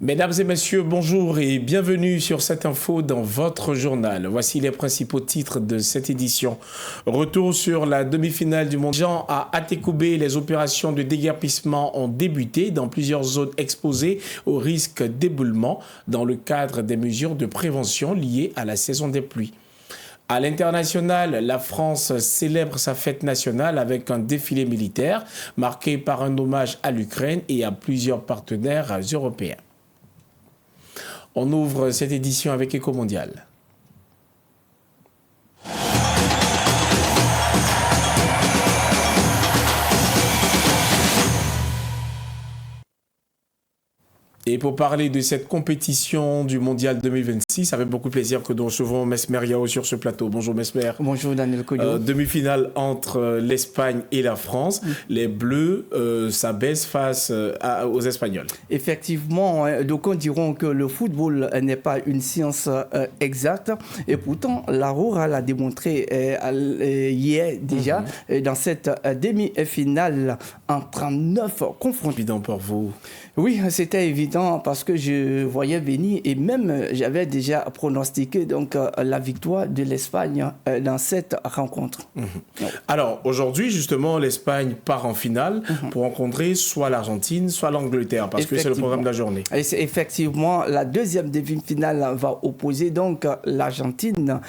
Mesdames et messieurs, bonjour et bienvenue sur cette info dans votre journal. Voici les principaux titres de cette édition. Retour sur la demi-finale du Mondial à Atekoubé. Les opérations de déguerpissement ont débuté dans plusieurs zones exposées au risque d'éboulement dans le cadre des mesures de prévention liées à la saison des pluies. À l'international, la France célèbre sa fête nationale avec un défilé militaire marqué par un hommage à l'Ukraine et à plusieurs partenaires européens. On ouvre cette édition avec Éco Mondial. Et pour parler de cette compétition du Mondial 2026, avec beaucoup de plaisir que nous recevons Mesmer Yao sur ce plateau. Bonjour Mesmer. Bonjour Daniel Koyo. Demi-finale entre l'Espagne et la France. Les Bleus s'abaissent face aux Espagnols. Effectivement, d'aucuns diront que le football n'est pas une science exacte. Et pourtant, la Rora l'a démontré hier déjà dans cette demi-finale en 39 confrontations. Évident pour vous. Oui, c'était évident parce que je voyais venir et même j'avais déjà pronostiqué donc la victoire de l'Espagne dans cette rencontre. Alors aujourd'hui justement l'Espagne part en finale pour rencontrer soit l'Argentine soit l'Angleterre parce que c'est le programme de la journée. Et c'est effectivement la deuxième demi-finale va opposer donc l'Argentine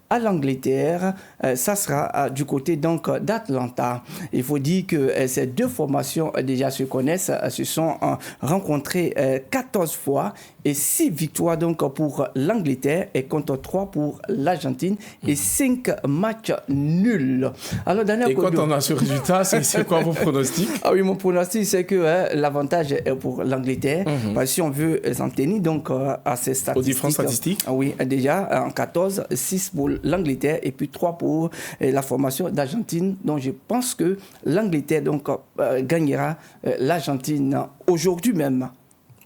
à l'Angleterre. Ça sera du côté donc d'Atlanta. Il faut dire que ces deux formations déjà se connaissent, se sont rencontrées 14 fois et 6 victoires donc pour l'Angleterre et contre 3 pour l'Argentine et 5 matchs nuls. Alors, Daniel, et quand on a ce résultat, c'est quoi vos pronostics? Ah oui, mon pronostic c'est que l'avantage est pour l'Angleterre. Parce que si on veut s'en tenir donc à ces statistiques. Aux différentes statistiques? Oui, déjà en 14, 6 pour l'Angleterre et puis 3 pour la formation d'Argentine. Donc je pense que l'Angleterre donc gagnera l'Argentine aujourd'hui même.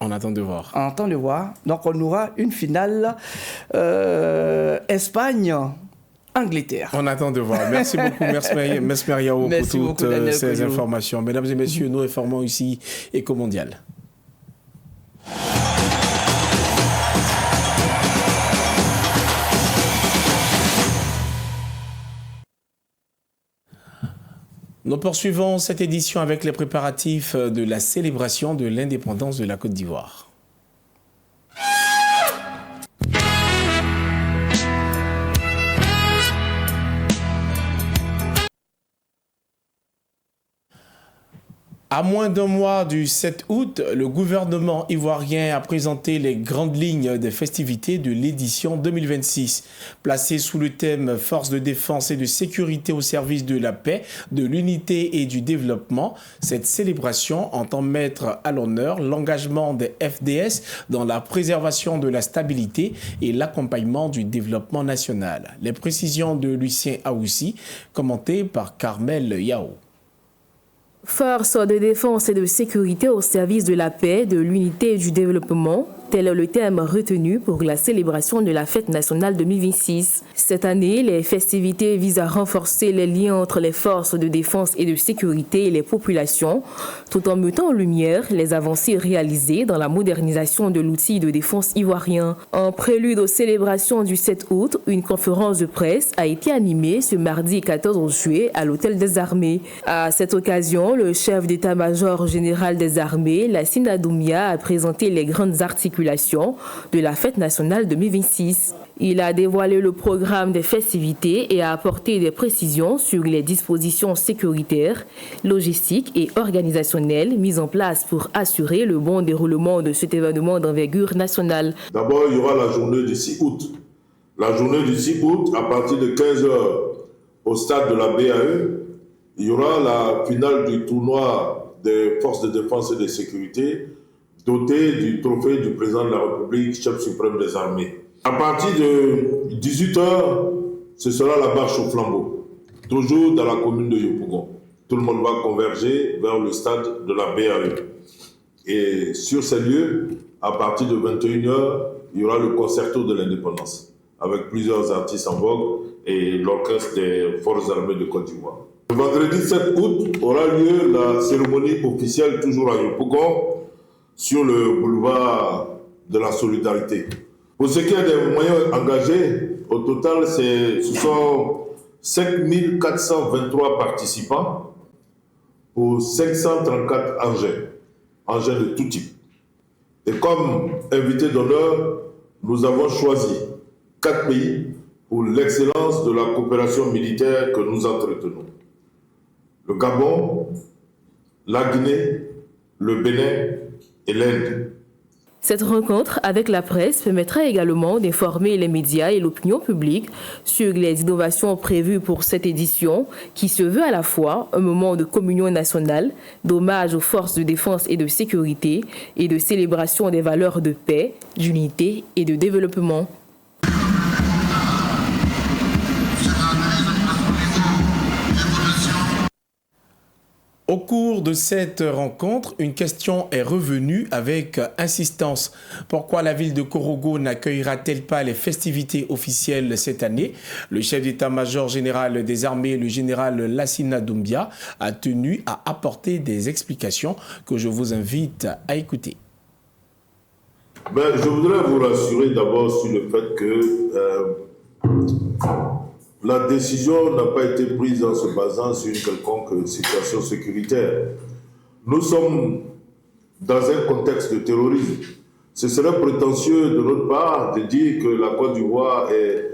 On attend de voir. On attend de voir. Donc on aura une finale Espagne-Angleterre. On attend de voir. Merci beaucoup, Mesmer Yao, pour toutes ces informations. Mesdames et messieurs, nous informons ici Éco Mondial. Nous poursuivons cette édition avec les préparatifs de la célébration de l'indépendance de la Côte d'Ivoire. À moins d'un mois du 7 août, le gouvernement ivoirien a présenté les grandes lignes des festivités de l'édition 2026. Placée sous le thème « Forces de défense et de sécurité au service de la paix, de l'unité et du développement », cette célébration entend mettre à l'honneur l'engagement des FDS dans la préservation de la stabilité et l'accompagnement du développement national. Les précisions de Lucien Aoussi, commentées par Carmel Yao. Forces de défense et de sécurité au service de la paix, de l'unité et du développement, tel est le thème retenu pour la célébration de la fête nationale 2026. Cette année, les festivités visent à renforcer les liens entre les forces de défense et de sécurité et les populations, tout en mettant en lumière les avancées réalisées dans la modernisation de l'outil de défense ivoirien. En prélude aux célébrations du 7 août, une conférence de presse a été animée ce mardi 14 juillet à l'Hôtel des Armées. À cette occasion, le chef d'état-major général des armées, Lassine Adoumia, a présenté les grandes articulations de la fête nationale 2026. Il a dévoilé le programme des festivités et a apporté des précisions sur les dispositions sécuritaires, logistiques et organisationnelles mises en place pour assurer le bon déroulement de cet événement d'envergure nationale. D'abord, il y aura la journée du 6 août. La journée du 6 août, à partir de 15h au stade de la BAE, il y aura la finale du tournoi des forces de défense et de sécurité doté du trophée du président de la République, chef suprême des armées. À partir de 18h, ce sera la marche au flambeau, toujours dans la commune de Yopougon. Tout le monde va converger vers le stade de la BAE. Et sur ces lieux, à partir de 21h, il y aura le concerto de l'indépendance, avec plusieurs artistes en vogue et l'orchestre des forces armées de Côte d'Ivoire. Le vendredi 7 août aura lieu la cérémonie officielle, toujours à Yopougon, sur le boulevard de la solidarité. Pour ce qui est des moyens engagés, au total, ce sont 5 423 participants pour 534 engins de tout type. Et comme invité d'honneur, nous avons choisi 4 pays pour l'excellence de la coopération militaire que nous entretenons. Le Gabon, la Guinée, le Bénin et l'Inde. Cette rencontre avec la presse permettra également d'informer les médias et l'opinion publique sur les innovations prévues pour cette édition qui se veut à la fois un moment de communion nationale, d'hommage aux forces de défense et de sécurité et de célébration des valeurs de paix, d'unité et de développement. Au cours de cette rencontre, une question est revenue avec insistance. Pourquoi la ville de Korogo n'accueillera-t-elle pas les festivités officielles cette année? Le chef d'état-major général des armées, le général Lassina Doumbia, a tenu à apporter des explications que je vous invite à écouter. Je voudrais vous rassurer d'abord sur le fait que la décision n'a pas été prise en se basant sur une quelconque situation sécuritaire. Nous sommes dans un contexte de terrorisme. Ce serait prétentieux de notre part de dire que la Côte d'Ivoire est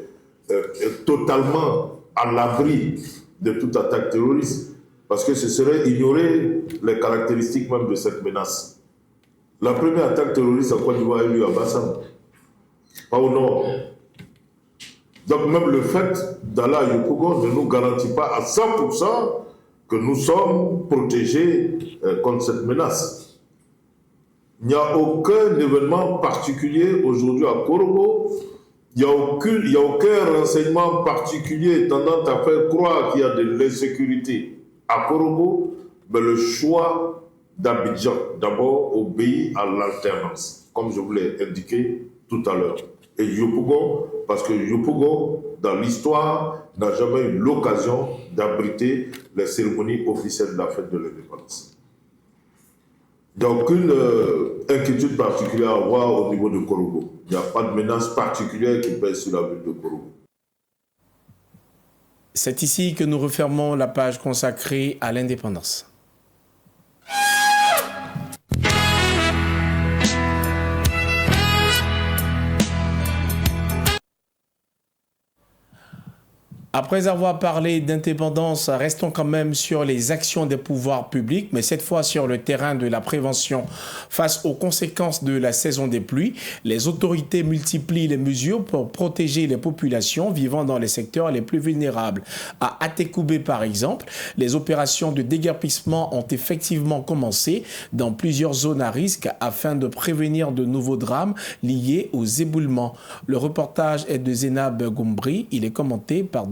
totalement à l'abri de toute attaque terroriste, parce que ce serait ignorer les caractéristiques même de cette menace. La première attaque terroriste en Côte d'Ivoire a eu lieu à Bassam, pas au nord. Donc même le fait d'aller à Yopougon ne nous garantit pas à 100% que nous sommes protégés contre cette menace. Il n'y a aucun événement particulier aujourd'hui à Korogo. Il n'y a aucun renseignement particulier tendant à faire croire qu'il y a de l'insécurité à Korogo. Mais le choix d'Abidjan, d'abord, obéit à l'alternance, comme je vous l'ai indiqué tout à l'heure. Et Yopougon, parce que Yopougon, dans l'histoire, n'a jamais eu l'occasion d'abriter les cérémonies officielles de la fête de l'indépendance. Donc, aucune inquiétude particulière à avoir au niveau de Korogo. Il n'y a pas de menace particulière qui pèse sur la ville de Korogo. C'est ici que nous refermons la page consacrée à l'indépendance. Après avoir parlé d'indépendance, restons quand même sur les actions des pouvoirs publics, mais cette fois sur le terrain de la prévention. Face aux conséquences de la saison des pluies, les autorités multiplient les mesures pour protéger les populations vivant dans les secteurs les plus vulnérables. À Atekoubé, par exemple, les opérations de déguerpissement ont effectivement commencé dans plusieurs zones à risque afin de prévenir de nouveaux drames liés aux éboulements. Le reportage est de Zénab Goumbri, il est commenté par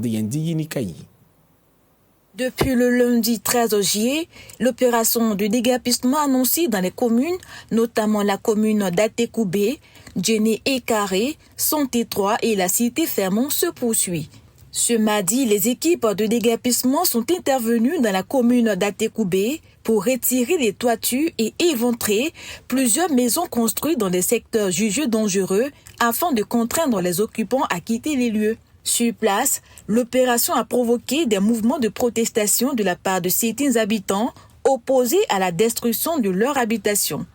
Depuis le lundi 13 juillet, l'opération de déguerpissement annoncée dans les communes, notamment la commune d'Atekoubé, Djéné et Carré, Santé-3 et la cité Fermont se poursuit. Ce mardi, les équipes de déguerpissement sont intervenues dans la commune d'Atekoubé pour retirer les toitures et éventrer plusieurs maisons construites dans des secteurs jugés dangereux afin de contraindre les occupants à quitter les lieux. Sur place, l'opération a provoqué des mouvements de protestation de la part de certains habitants opposés à la destruction de leur habitation.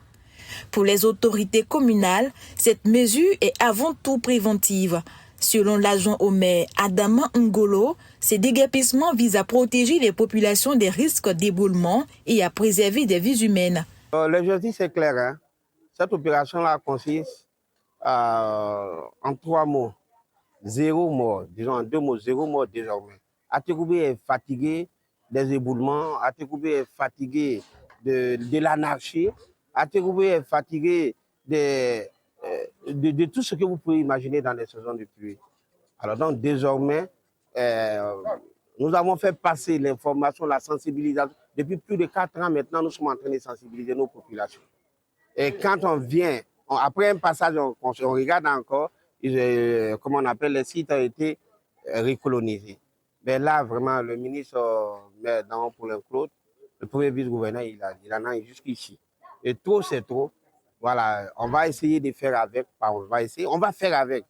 Pour les autorités communales, cette mesure est avant tout préventive. Selon l'adjoint au maire Adama Ngolo, ces déguerpissements visent à protéger les populations des risques d'éboulement et à préserver des vies humaines. L'objectif c'est clair. Hein? Cette opération-là consiste en 3 mots. 0 mort, disons en 2 mots, 0 mort désormais. Atekoubé est fatigué des éboulements, Atekoubé est fatigué de l'anarchie, Atekoubé est fatigué de tout ce que vous pouvez imaginer dans les saisons de pluie. Alors donc désormais, nous avons fait passer l'information, la sensibilisation. Depuis plus de 4 ans maintenant, nous sommes en train de sensibiliser nos populations. Et quand on vient, après un passage, on regarde encore, comment on appelle, les sites ont été recolonisés. Mais là, vraiment, le ministre Paulin Claude, le premier vice-gouverneur, il en a jusqu'ici. Et trop, c'est trop. Voilà, on va essayer de faire avec, on va faire avec.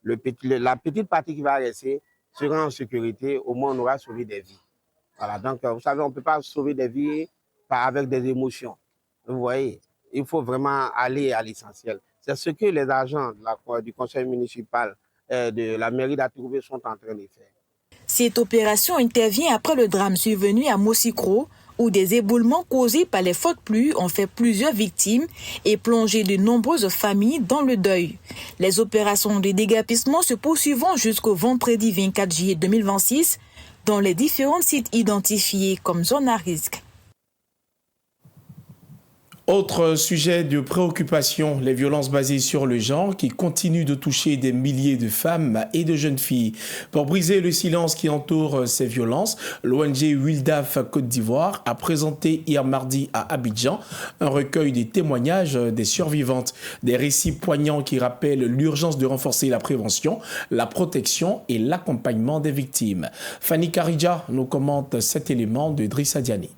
La petite partie qui va rester sera en sécurité, au moins on aura sauvé des vies. Voilà, donc vous savez, on ne peut pas sauver des vies avec des émotions. Vous voyez, il faut vraiment aller à l'essentiel. C'est ce que les agents du conseil municipal de la mairie d'Atécoubé sont en train de faire. Cette opération intervient après le drame survenu à Mossikro, où des éboulements causés par les fortes pluies ont fait plusieurs victimes et plongé de nombreuses familles dans le deuil. Les opérations de déguerpissement se poursuivront jusqu'au vendredi 24 juillet 2026 dans les différents sites identifiés comme zones à risque. Autre sujet de préoccupation, les violences basées sur le genre qui continuent de toucher des milliers de femmes et de jeunes filles. Pour briser le silence qui entoure ces violences, l'ONG Wildaf Côte d'Ivoire a présenté hier mardi à Abidjan un recueil des témoignages des survivantes, des récits poignants qui rappellent l'urgence de renforcer la prévention, la protection et l'accompagnement des victimes. Fanny Karidja nous commente cet élément de Drissa Diani.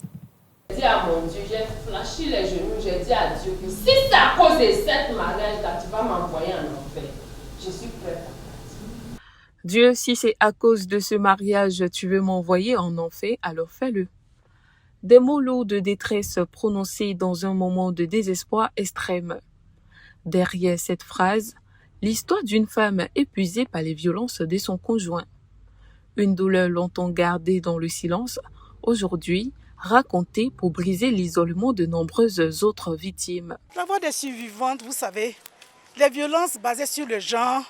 J'ai dit à mon Dieu, j'ai flanchi les genoux, j'ai dit à Dieu que si c'est à cause de cette mariage-là, tu vas m'envoyer en enfer. Je suis prête à partir. Dieu, si c'est à cause de ce mariage, tu veux m'envoyer en enfer, alors fais-le. Des mots lourds de détresse prononcés dans un moment de désespoir extrême. Derrière cette phrase, l'histoire d'une femme épuisée par les violences de son conjoint. Une douleur longtemps gardée dans le silence, aujourd'hui, racontée pour briser l'isolement de nombreuses autres victimes. La voix des survivantes, vous savez, les violences basées sur le genre,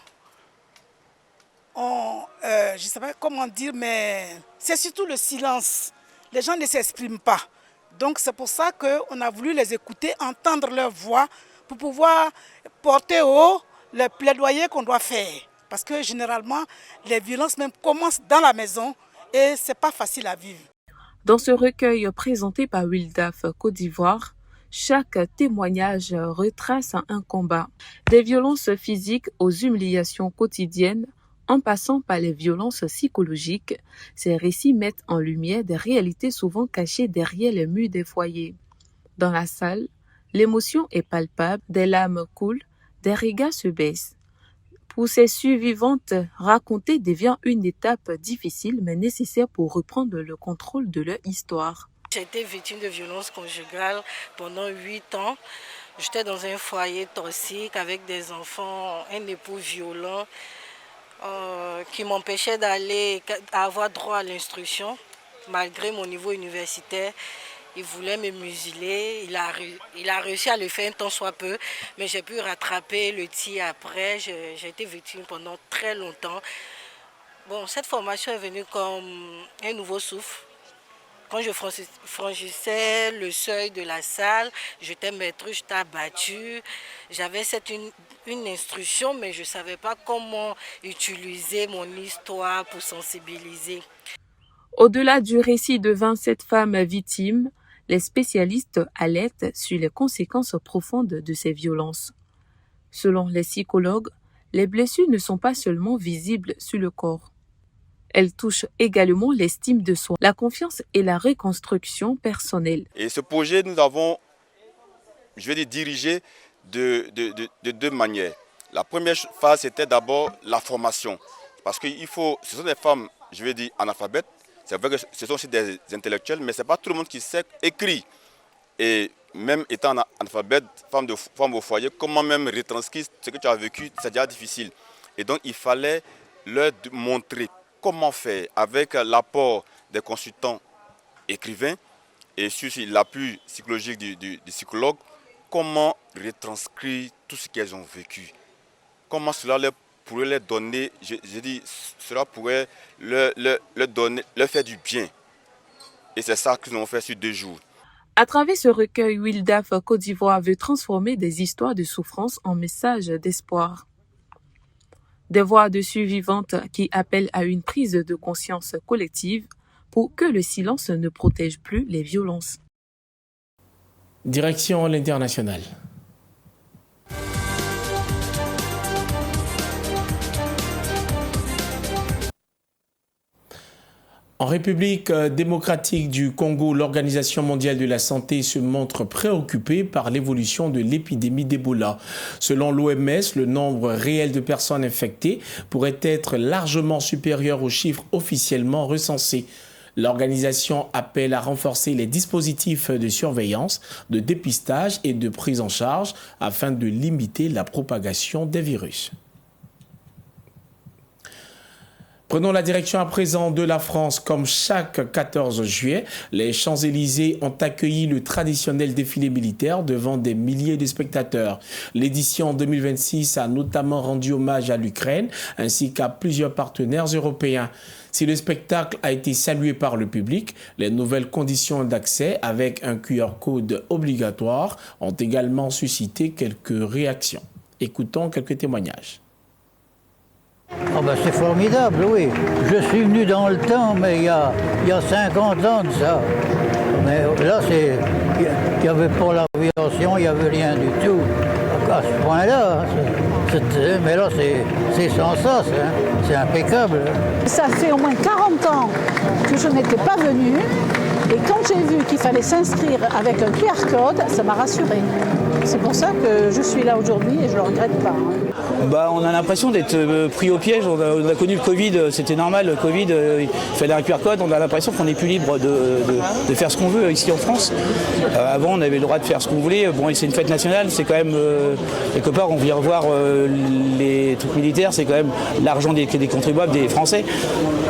je ne sais pas comment dire, mais c'est surtout le silence. Les gens ne s'expriment pas. Donc c'est pour ça qu'on a voulu les écouter, entendre leur voix, pour pouvoir porter haut le plaidoyer qu'on doit faire. Parce que généralement, les violences même commencent dans la maison et ce n'est pas facile à vivre. Dans ce recueil présenté par Wildaf Côte d'Ivoire, chaque témoignage retrace un combat. Des violences physiques aux humiliations quotidiennes, en passant par les violences psychologiques, ces récits mettent en lumière des réalités souvent cachées derrière les murs des foyers. Dans la salle, l'émotion est palpable, des larmes coulent, des regards se baissent. Pour ces survivantes, raconter devient une étape difficile mais nécessaire pour reprendre le contrôle de leur histoire. J'ai été victime de violences conjugales pendant 8 ans. J'étais dans un foyer toxique avec des enfants, un époux violent qui m'empêchait avoir droit à l'instruction malgré mon niveau universitaire. Il voulait me museler, il a réussi à le faire un temps soit peu, mais j'ai pu rattraper le tir après. J'ai été victime pendant très longtemps. Bon, cette formation est venue comme un nouveau souffle. Quand je franchissais le seuil de la salle, j'étais maître, j'étais abattue. J'avais une instruction, mais je ne savais pas comment utiliser mon histoire pour sensibiliser. Au-delà du récit de 27 femmes victimes, les spécialistes alertent sur les conséquences profondes de ces violences. Selon les psychologues, les blessures ne sont pas seulement visibles sur le corps. Elles touchent également l'estime de soi, la confiance et la reconstruction personnelle. Et ce projet, nous avons, dirigé de deux manières. La première phase, c'était d'abord la formation. Parce que ce sont des femmes, analphabètes. C'est vrai que ce sont aussi des intellectuels, mais ce n'est pas tout le monde qui sait écrire. Et même étant analphabète, femme au foyer, comment même retranscrire ce que tu as vécu, c'est déjà difficile. Et donc, il fallait leur montrer comment faire avec l'apport des consultants écrivains et sur l'appui psychologique du psychologue, comment retranscrire tout ce qu'elles ont vécu. Comment cela pourrait leur donner, cela pourrait leur faire du bien. Et c'est ça que nous avons fait sur 2 jours. À travers ce recueil, Wildaf Côte d'Ivoire veut transformer des histoires de souffrance en messages d'espoir. Des voix de survivantes qui appellent à une prise de conscience collective pour que le silence ne protège plus les violences. Direction l'international. En République démocratique du Congo, l'Organisation mondiale de la santé se montre préoccupée par l'évolution de l'épidémie d'Ebola. Selon l'OMS, le nombre réel de personnes infectées pourrait être largement supérieur aux chiffres officiellement recensés. L'organisation appelle à renforcer les dispositifs de surveillance, de dépistage et de prise en charge afin de limiter la propagation des virus. Prenons la direction à présent de la France. Comme chaque 14 juillet, les Champs-Élysées ont accueilli le traditionnel défilé militaire devant des milliers de spectateurs. L'édition 2026 a notamment rendu hommage à l'Ukraine ainsi qu'à plusieurs partenaires européens. Si le spectacle a été salué par le public, les nouvelles conditions d'accès avec un QR code obligatoire ont également suscité quelques réactions. Écoutons quelques témoignages. Oh ben c'est formidable, oui. Je suis venu dans le temps, mais il y a 50 ans de ça. Mais là, il n'y avait pas l'aviation, il n'y avait rien du tout. À ce point-là, mais là, c'est sans ça, c'est impeccable. Ça fait au moins 40 ans que je n'étais pas venue. Et quand j'ai vu qu'il fallait s'inscrire avec un QR code, ça m'a rassurée. C'est pour ça que je suis là aujourd'hui et je ne le regrette pas. On a l'impression d'être pris au piège. On a connu le Covid, c'était normal. Le Covid, il fallait un QR code. On a l'impression qu'on n'est plus libre de faire ce qu'on veut ici en France. Avant, on avait le droit de faire ce qu'on voulait. Bon, c'est une fête nationale. C'est quand même, quelque part, on vient revoir les trucs militaires. C'est quand même l'argent des contribuables, des Français.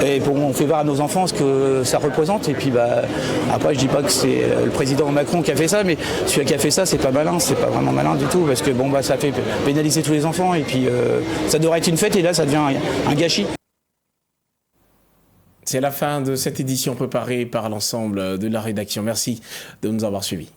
Et on fait voir à nos enfants ce que ça représente. Et puis, après, je dis pas que c'est le président Macron qui a fait ça, mais celui qui a fait ça, c'est pas malin. C'est pas vraiment malin du tout, parce que ça fait pénaliser tous les enfants. Et puis, ça devrait être une fête, et là, ça devient un gâchis. C'est la fin de cette édition préparée par l'ensemble de la rédaction. Merci de nous avoir suivis.